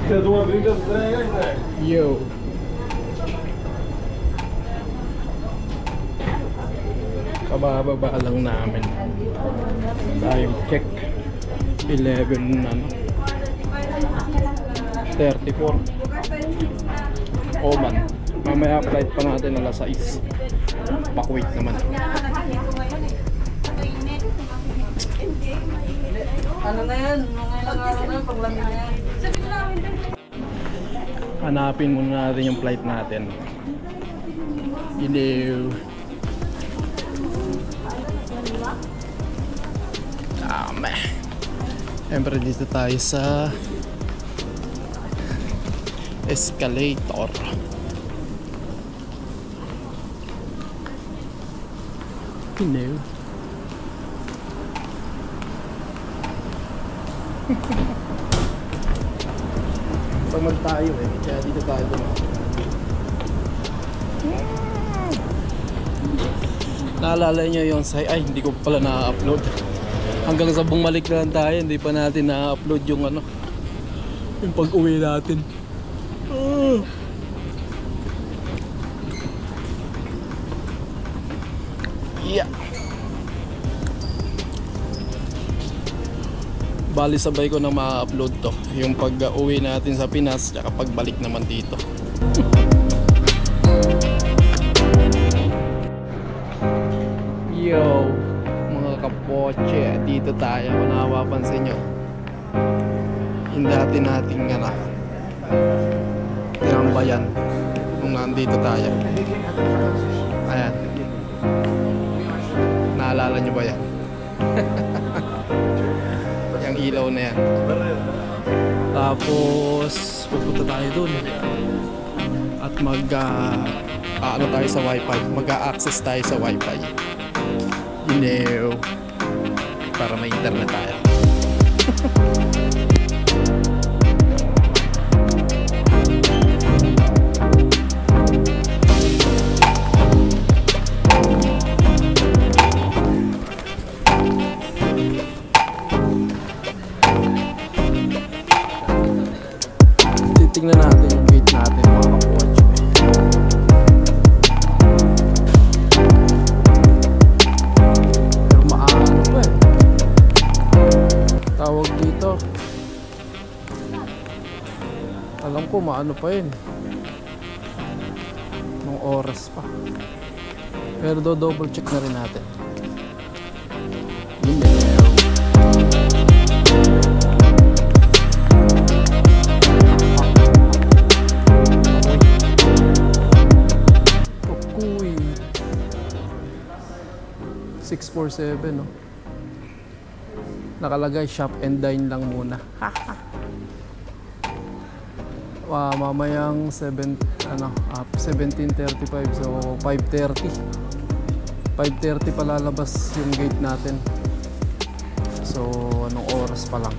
Yo. Kabababa lang namin. Time check 11 ano 34 Oman. Mamaya flight pa natin alas 6. Pa-Kuwait naman. Ano na yan? Mga ilang araw na paglamig na yan. Hanapin muna natin yung flight natin. Hello. Tama. Siyempre dito tayo sa escalator. Hello. Pamag tayo eh, kaya dito tayo dumaan. Naalala nyo yung ay hindi ko pala na-upload. Hanggang sa bumalik na lang tayo, hindi pa natin na-upload yung ano, yung pag-uwi natin. Yeah. Bali sabay ko na ma-upload to, yung pag-uwi natin sa Pinas at pagbalik naman dito. Yo, mga kapoche, dito tayo. Kung napapansin nyo, hindi nating nga tinambayan kung nandito tayo. Ayan, naalala nyo ba yan? Yung ilaw na yan. Tapos pupunta tayo dun at ano tayo sa wifi, mag-a-access tayo sa wifi, you know, para may internet tayo. Titingnan natin yung gate natin, mga kapoche. Pero maano pa eh. Tawag dito, alam ko maano pa yun, nung oras pa. Pero double check na rin natin. Kuy 647 no? Nakalagay shop and dine lang muna. Mamayang 17:35, so 5:30 palalabas yung gate natin. So anong oras pa lang?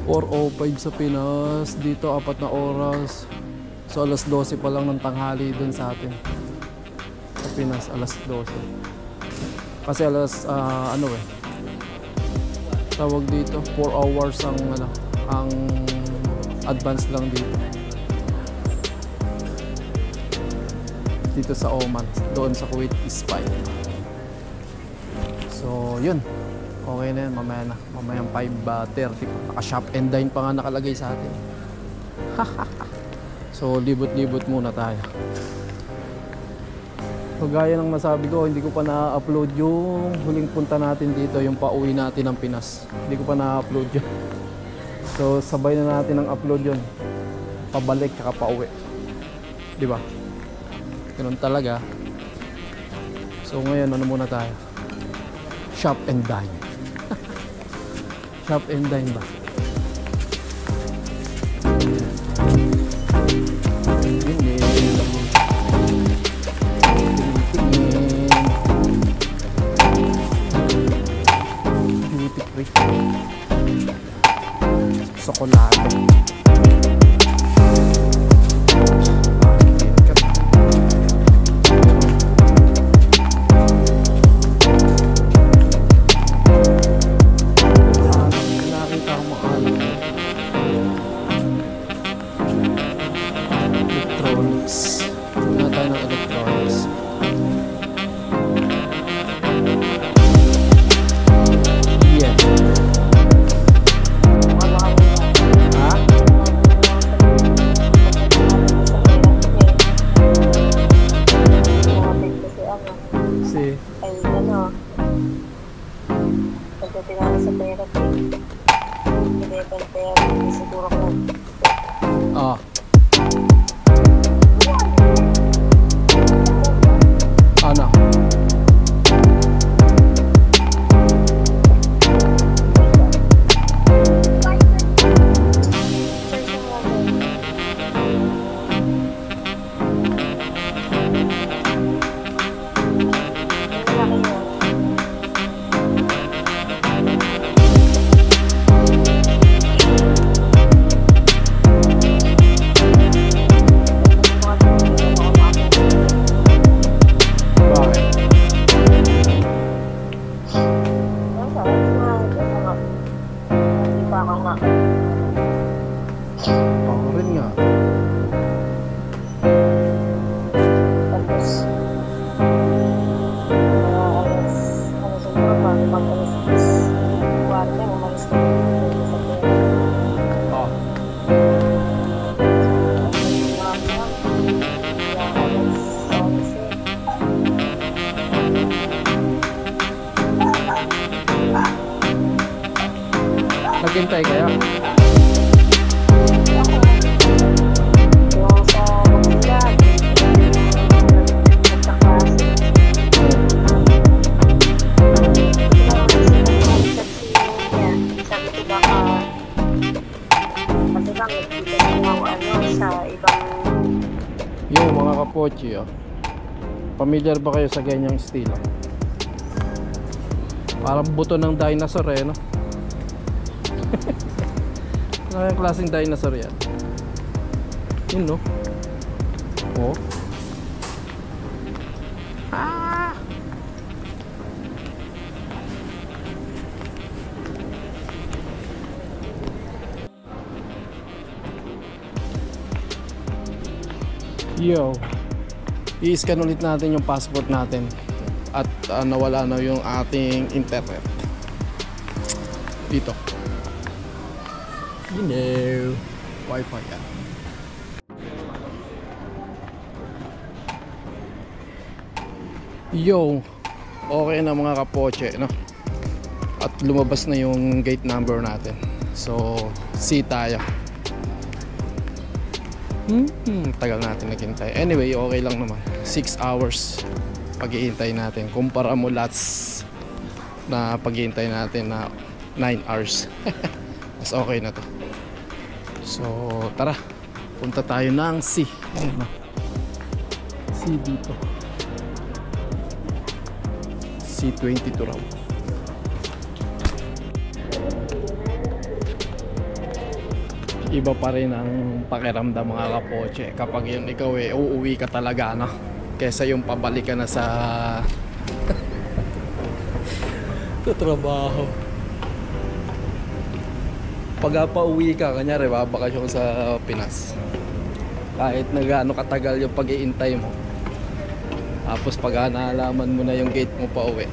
4:05 sa Pinas. Dito 4 na oras. So alas 12 pa lang ng tanghali dun sa atin. Sa Pinas alas 12. Kasi alas tawag dito 4 hours ang advance lang dito sa Oman. Doon sa Kuwait is 5. So yun, okay na yan. Mamayang 5:30. Naka-shop and dine pa nga nakalagay sa atin. So libot-libot muna tayo. So gaya ng nasabi ko, hindi ko pa na-upload yung huling punta natin dito, yung pauwi natin ng Pinas. Hindi ko pa na-upload yun. So sabay na natin ang upload yun, pabalik kaka pauwi, di ba? Ganun talaga. So ngayon ano muna tayo? Shop and dine. Shop and dine ba? Duty free. Sokolate. Nakita ko makano nga sa pera ko. Hindi ko pera, hindi siguro ko. Ah. Ano? Ako rin nga. Tapos, ano siguro, bago mag-alas 10, kwarta, umalis ka dito sa pera. Ah. Naghintay kaya? Yung sa Manila, nagkaklase. Sabi ko baka, kasi bang nagkita ng ano sa ibang Yung mga kapochi, oh. Familiar ba kayo sa ganyang estilo? Parang buto ng dinosaur eh, no? Ano yung klaseng dinosaur yan? Yun, no? Oh. Ah! Yo, i-scan ulit natin yung passport natin at nawala na yung ating internet dito. You know, Wi-Fi yan. Yo, okay na mga kapoche, no? At lumabas na yung gate number natin. So, see tayo. Tagal natin naghintay. Anyway, okay lang naman. 6 hours pag-iintay natin. Kumpara mo lots na pag-iintay natin na 9 hours. Mas okay na to. So, tara. Punta tayo ng C. Ayun na. C dito. C22 raw. Iba pa rin ang pakiramdam mga kapoche kapag yun ikaw uuwi ka talaga, no? Kesa yung pabalik ka na sa sa trabaho. Pag pauwi ka, kanyari babakasyon sa Pinas, kahit nagaano katagal yung pag-iintay mo, tapos pag naalaman mo na yung gate mo pa uwi,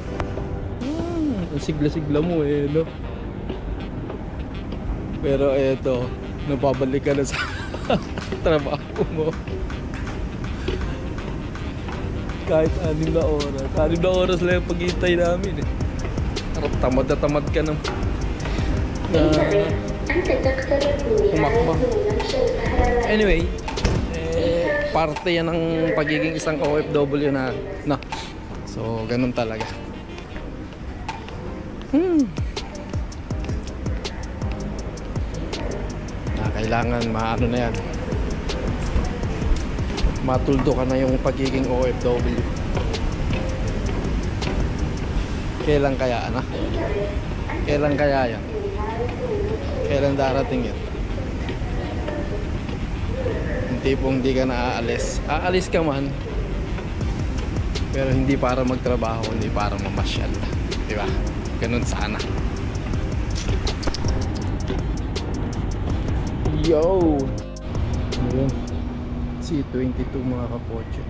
ang sigla-sigla mo eh, no? Pero eto, napabalik ka na sa trabaho mo kahit 6 na oras. 6 na oras lang yung pag-iintay namin eh. Tamad na tamad ka na umakbo. Anyway, parte yan ng pagiging isang OFW na, no? So ganun talaga. Kailangan maano na yan, matuldo ka na yung pagiging OFW. Kailan kaya, ano? Kailan kaya yan? Kailan darating yan? Yung tipong hindi ka na aalis. Aalis ka man, pero hindi para magtrabaho, hindi para mamasyal, diba? Ganun sana. Yo! Ayun, C22 mga kapoche.